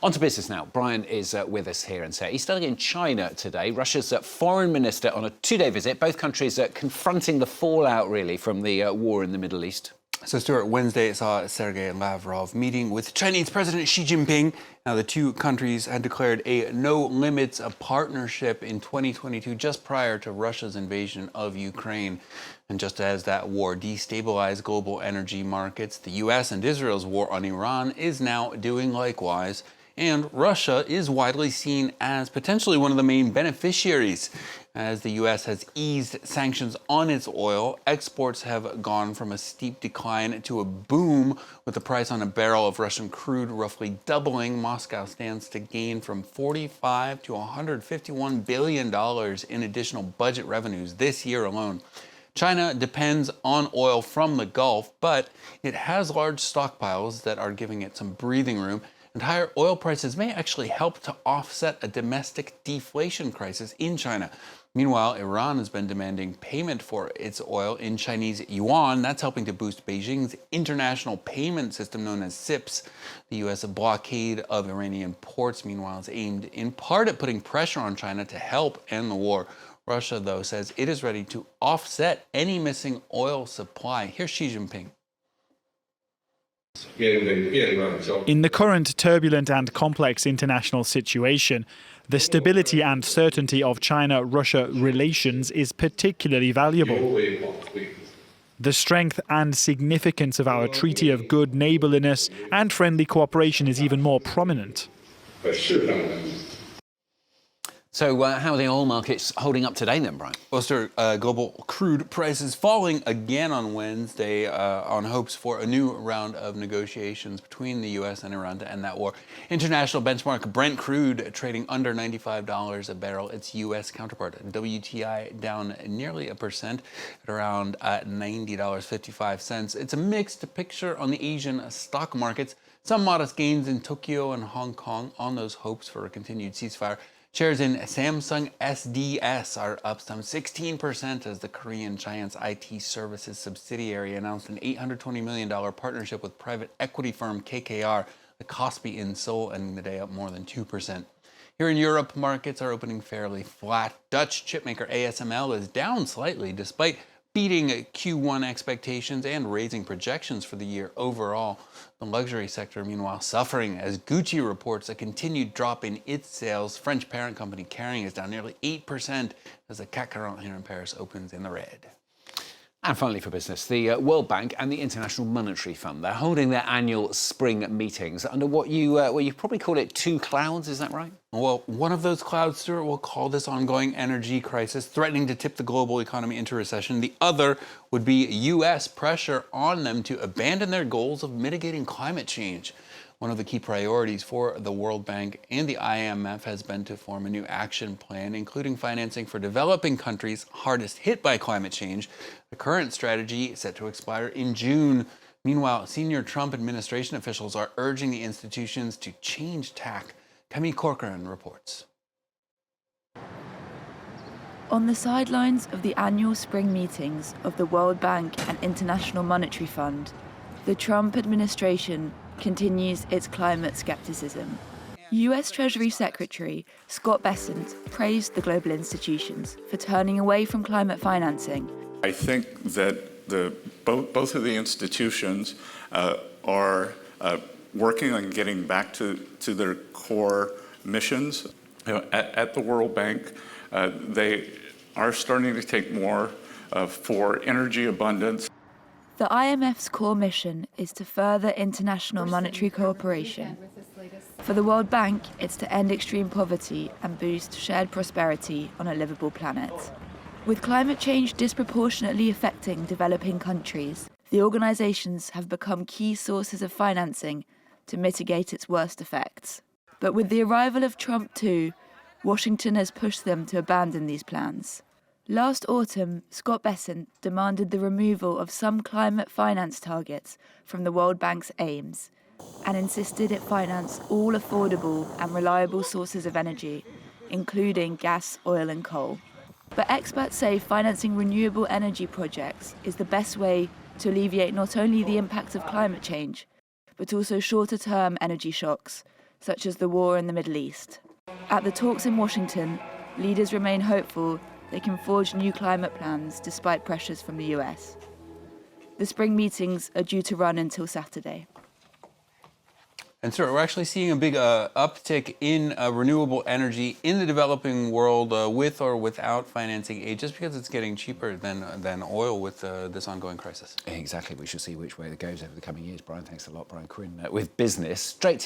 On to business now. Brian is with us here in Seoul. He's studying in China today. Russia's foreign minister on a two-day visit. Both countries confronting the fallout, really, from the war in the Middle East. So, Stuart, Wednesday saw Sergei Lavrov meeting with Chinese President Xi Jinping. Now, the two countries had declared a no-limits partnership in 2022, just prior to Russia's invasion of Ukraine. And just as that war destabilized global energy markets, the U.S. and Israel's war on Iran is now doing likewise. And Russia is widely seen as potentially one of the main beneficiaries. As the U.S. has eased sanctions on its oil, exports have gone from a steep decline to a boom, with the price on a barrel of Russian crude roughly doubling. Moscow stands to gain from $45 to $151 billion in additional budget revenues this year alone. China depends on oil from the Gulf, but it has large stockpiles that are giving it some breathing room. And higher oil prices may actually help to offset a domestic deflation crisis in China. Meanwhile, Iran has been demanding payment for its oil in Chinese yuan. That's helping to boost Beijing's international payment system known as CIPS. The U.S. blockade of Iranian ports, meanwhile, is aimed in part at putting pressure on China to help end the war. Russia, though, says it is ready to offset any missing oil supply. Here's Xi Jinping. In the current turbulent and complex international situation, the stability and certainty of China-Russia relations is particularly valuable. The strength and significance of our treaty of good neighborliness and friendly cooperation is even more prominent. So how are the oil markets holding up today then, Brian? Well, sir, global crude prices falling again on Wednesday on hopes for a new round of negotiations between the U.S. and Iran to end that war. International benchmark Brent crude trading under $95 a barrel. Its U.S. counterpart, WTI, down nearly 1% at around $90.55. It's a mixed picture on the Asian stock markets. Some modest gains in Tokyo and Hong Kong on those hopes for a continued ceasefire. Shares in Samsung SDS are up some 16% as the Korean giant's IT services subsidiary announced an $820 million partnership with private equity firm KKR, the Kospi in Seoul, ending the day up more than 2%. Here in Europe, markets are opening fairly flat. Dutch chipmaker ASML is down slightly despite beating Q1 expectations and raising projections for the year overall. The luxury sector, meanwhile, suffering as Gucci reports a continued drop in its sales. French parent company Kering is down nearly 8% as the CAC 40 here in Paris opens in the red. And finally for business, the World Bank and the International Monetary Fund, they're holding their annual spring meetings under what you probably call it two clouds, is that right? Well, one of those clouds, Stuart, will call this ongoing energy crisis, threatening to tip the global economy into recession. The other would be U.S. pressure on them to abandon their goals of mitigating climate change. One of the key priorities for the World Bank and the IMF has been to form a new action plan, including financing for developing countries hardest hit by climate change. The current strategy is set to expire in June. Meanwhile, senior Trump administration officials are urging the institutions to change tack. Camille Corcoran reports. On the sidelines of the annual spring meetings of the World Bank and International Monetary Fund, the Trump administration continues its climate skepticism. U.S. Treasury Secretary Scott Bessent praised the global institutions for turning away from climate financing. I think that both of the institutions are working on getting back to their core missions. At the World Bank, they are starting to take more for energy abundance. The IMF's core mission is to further international monetary cooperation. For the World Bank, it's to end extreme poverty and boost shared prosperity on a livable planet. With climate change disproportionately affecting developing countries, the organisations have become key sources of financing to mitigate its worst effects. But with the arrival of Trump too, Washington has pushed them to abandon these plans. Last autumn, Scott Bessent demanded the removal of some climate finance targets from the World Bank's aims and insisted it finance all affordable and reliable sources of energy, including gas, oil and coal. But experts say financing renewable energy projects is the best way to alleviate not only the impact of climate change, but also shorter-term energy shocks, such as the war in the Middle East. At the talks in Washington, leaders remain hopeful they can forge new climate plans despite pressures from the US. The spring meetings are due to run until Saturday. And sir, we're actually seeing a big uptick in renewable energy in the developing world with or without financing aid, just because it's getting cheaper than oil with this ongoing crisis. Exactly. We shall see which way it goes over the coming years. Brian, thanks a lot. Brian Quinn with Business. Straight to